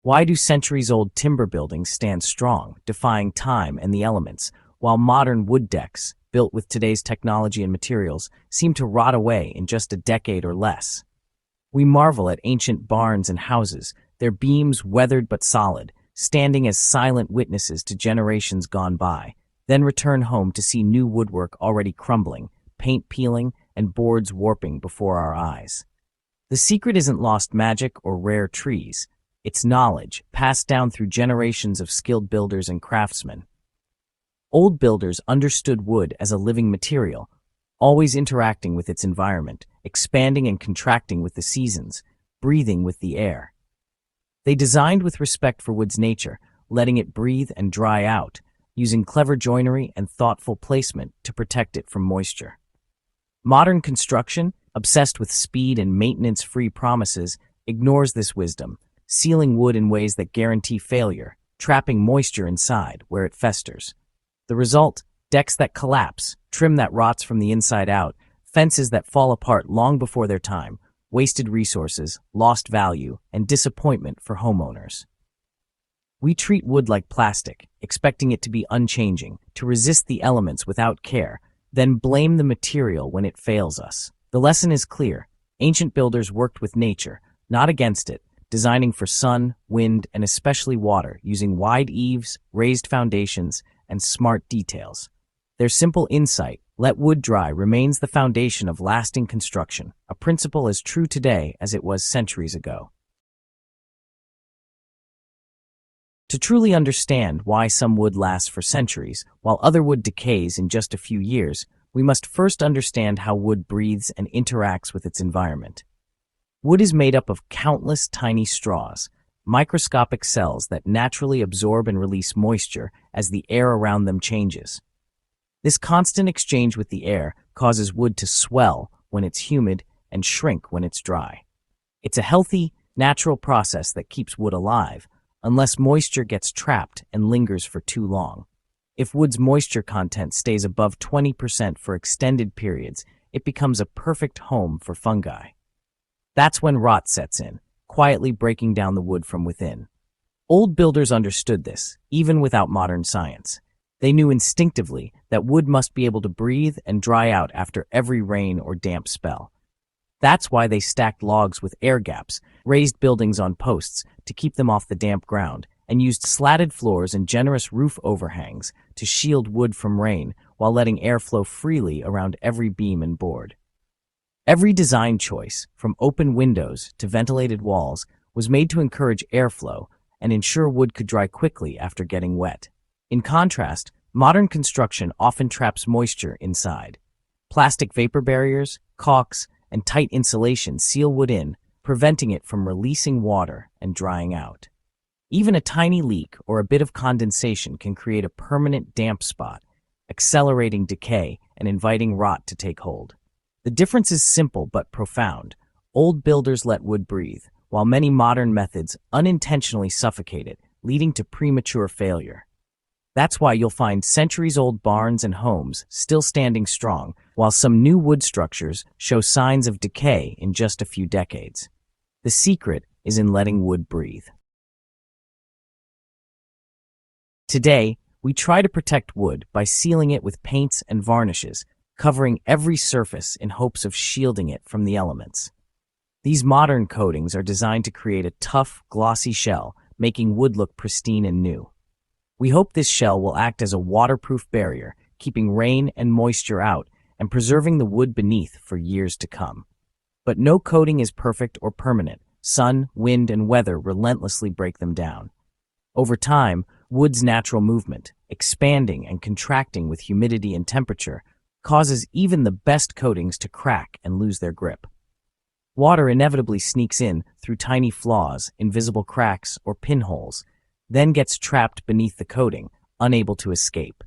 Why do centuries-old timber buildings stand strong, defying time and the elements, while modern wood decks, built with today's technology and materials, seem to rot away in just a decade or less? We marvel at ancient barns and houses, their beams weathered but solid, standing as silent witnesses to generations gone by, then return home to see new woodwork already crumbling, paint peeling, and boards warping before our eyes. The secret isn't lost magic or rare trees. It's knowledge, passed down through generations of skilled builders and craftsmen. Old builders understood wood as a living material, always interacting with its environment, expanding and contracting with the seasons, breathing with the air. They designed with respect for wood's nature, letting it breathe and dry out, using clever joinery and thoughtful placement to protect it from moisture. Modern construction, obsessed with speed and maintenance-free promises, ignores this wisdom, sealing wood in ways that guarantee failure, trapping moisture inside where it festers. The result: decks that collapse, trim that rots from the inside out, fences that fall apart long before their time, wasted resources, lost value, and disappointment for homeowners. We treat wood like plastic, expecting it to be unchanging, to resist the elements without care, then blame the material when it fails us. The lesson is clear. Ancient builders worked with nature, not against it, designing for sun, wind, and especially water, using wide eaves, raised foundations, and smart details. Their simple insight, let wood dry, remains the foundation of lasting construction, a principle as true today as it was centuries ago. To truly understand why some wood lasts for centuries, while other wood decays in just a few years, we must first understand how wood breathes and interacts with its environment. Wood is made up of countless tiny straws, microscopic cells that naturally absorb and release moisture as the air around them changes. This constant exchange with the air causes wood to swell when it's humid and shrink when it's dry. It's a healthy, natural process that keeps wood alive, unless moisture gets trapped and lingers for too long. If wood's moisture content stays above 20% for extended periods, it becomes a perfect home for fungi. That's when rot sets in, quietly breaking down the wood from within. Old builders understood this, even without modern science. They knew instinctively that wood must be able to breathe and dry out after every rain or damp spell. That's why they stacked logs with air gaps, raised buildings on posts to keep them off the damp ground, and used slatted floors and generous roof overhangs to shield wood from rain while letting air flow freely around every beam and board. Every design choice, from open windows to ventilated walls, was made to encourage airflow and ensure wood could dry quickly after getting wet. In contrast, modern construction often traps moisture inside. Plastic vapor barriers, caulks, and tight insulation seal wood in, preventing it from releasing water and drying out. Even a tiny leak or a bit of condensation can create a permanent damp spot, accelerating decay and inviting rot to take hold. The difference is simple but profound. Old builders let wood breathe, while many modern methods unintentionally suffocate it, leading to premature failure. That's why you'll find centuries-old barns and homes still standing strong, while some new wood structures show signs of decay in just a few decades. The secret is in letting wood breathe. Today, we try to protect wood by sealing it with paints and varnishes, covering every surface in hopes of shielding it from the elements. These modern coatings are designed to create a tough, glossy shell, making wood look pristine and new. We hope this shell will act as a waterproof barrier, keeping rain and moisture out and preserving the wood beneath for years to come. But no coating is perfect or permanent. Sun, wind, and weather relentlessly break them down. Over time, wood's natural movement, expanding and contracting with humidity and temperature, causes even the best coatings to crack and lose their grip. Water inevitably sneaks in through tiny flaws, invisible cracks, or pinholes, then gets trapped beneath the coating, unable to escape.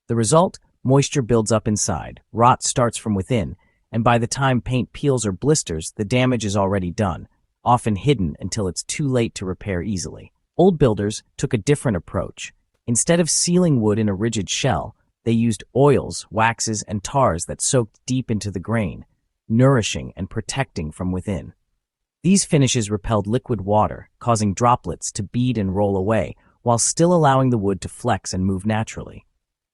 The result? Moisture builds up inside, rot starts from within, and by the time paint peels or blisters, the damage is already done, often hidden until it's too late to repair easily. Old builders took a different approach. Instead of sealing wood in a rigid shell, they used oils, waxes, and tars that soaked deep into the grain, nourishing and protecting from within. These finishes repelled liquid water, causing droplets to bead and roll away, while still allowing the wood to flex and move naturally.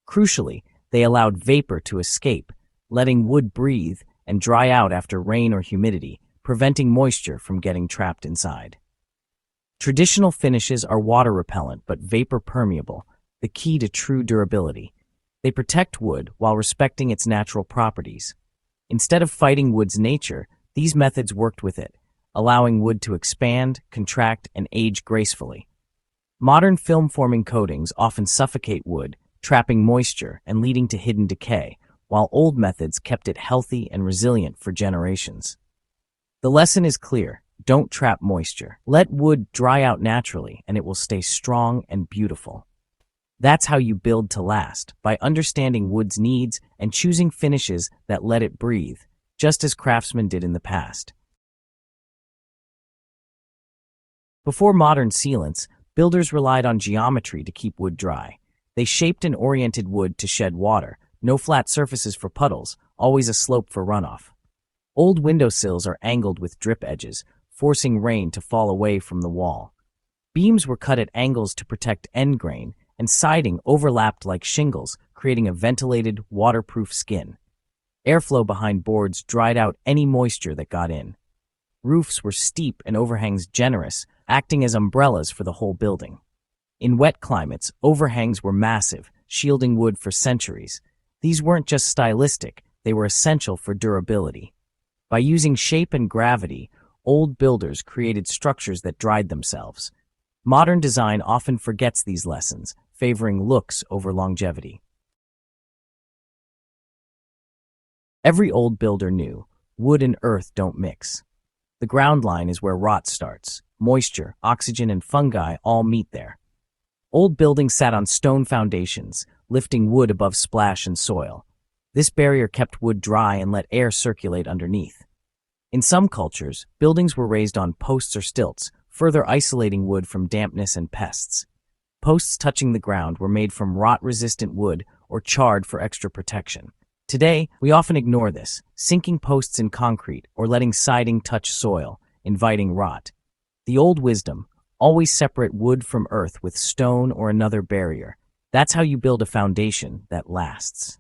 Crucially, they allowed vapor to escape, letting wood breathe and dry out after rain or humidity, preventing moisture from getting trapped inside. Traditional finishes are water repellent but vapor permeable, the key to true durability. They protect wood while respecting its natural properties. Instead of fighting wood's nature, these methods worked with it, allowing wood to expand, contract, and age gracefully. Modern film-forming coatings often suffocate wood, trapping moisture and leading to hidden decay, while old methods kept it healthy and resilient for generations. The lesson is clear: don't trap moisture. Let wood dry out naturally, and it will stay strong and beautiful. That's how you build to last, by understanding wood's needs and choosing finishes that let it breathe, just as craftsmen did in the past. Before modern sealants, builders relied on geometry to keep wood dry. They shaped and oriented wood to shed water, no flat surfaces for puddles, always a slope for runoff. Old windowsills are angled with drip edges, forcing rain to fall away from the wall. Beams were cut at angles to protect end grain, and siding overlapped like shingles, creating a ventilated, waterproof skin. Airflow behind boards dried out any moisture that got in. Roofs were steep and overhangs generous, acting as umbrellas for the whole building. In wet climates, overhangs were massive, shielding wood for centuries. These weren't just stylistic, they were essential for durability. By using shape and gravity, old builders created structures that dried themselves. Modern design often forgets these lessons, favoring looks over longevity. Every old builder knew, wood and earth don't mix. The ground line is where rot starts. Moisture, oxygen, and fungi all meet there. Old buildings sat on stone foundations, lifting wood above splash and soil. This barrier kept wood dry and let air circulate underneath. In some cultures, buildings were raised on posts or stilts, further isolating wood from dampness and pests. Posts touching the ground were made from rot-resistant wood or charred for extra protection. Today, we often ignore this, sinking posts in concrete or letting siding touch soil, inviting rot. The old wisdom: always separate wood from earth with stone or another barrier. That's how you build a foundation that lasts.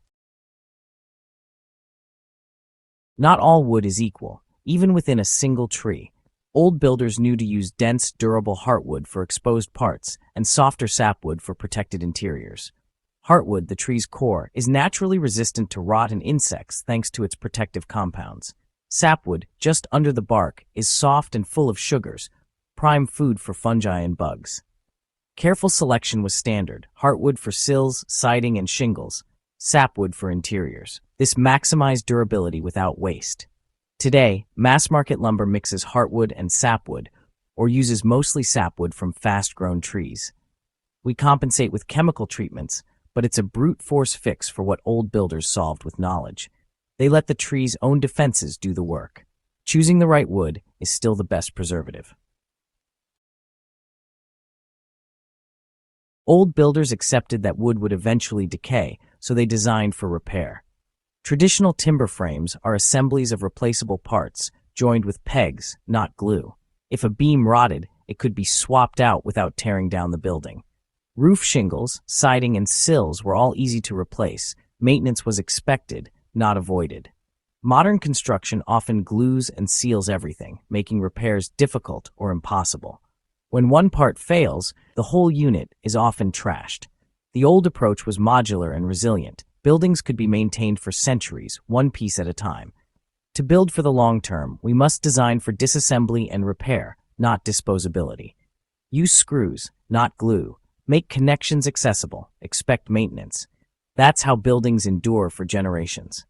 Not all wood is equal, even within a single tree. Old builders knew to use dense, durable heartwood for exposed parts and softer sapwood for protected interiors. Heartwood, the tree's core, is naturally resistant to rot and insects thanks to its protective compounds. Sapwood, just under the bark, is soft and full of sugars, prime food for fungi and bugs. Careful selection was standard: heartwood for sills, siding, and shingles, sapwood for interiors. This maximized durability without waste. Today, mass-market lumber mixes heartwood and sapwood, or uses mostly sapwood from fast-grown trees. We compensate with chemical treatments, but it's a brute force fix for what old builders solved with knowledge. They let the tree's own defenses do the work. Choosing the right wood is still the best preservative. Old builders accepted that wood would eventually decay, so they designed for repair. Traditional timber frames are assemblies of replaceable parts, joined with pegs, not glue. If a beam rotted, it could be swapped out without tearing down the building. Roof shingles, siding, and sills were all easy to replace. Maintenance was expected, not avoided. Modern construction often glues and seals everything, making repairs difficult or impossible. When one part fails, the whole unit is often trashed. The old approach was modular and resilient. Buildings could be maintained for centuries, one piece at a time. To build for the long term, we must design for disassembly and repair, not disposability. Use screws, not glue. Make connections accessible. Expect maintenance. That's how buildings endure for generations.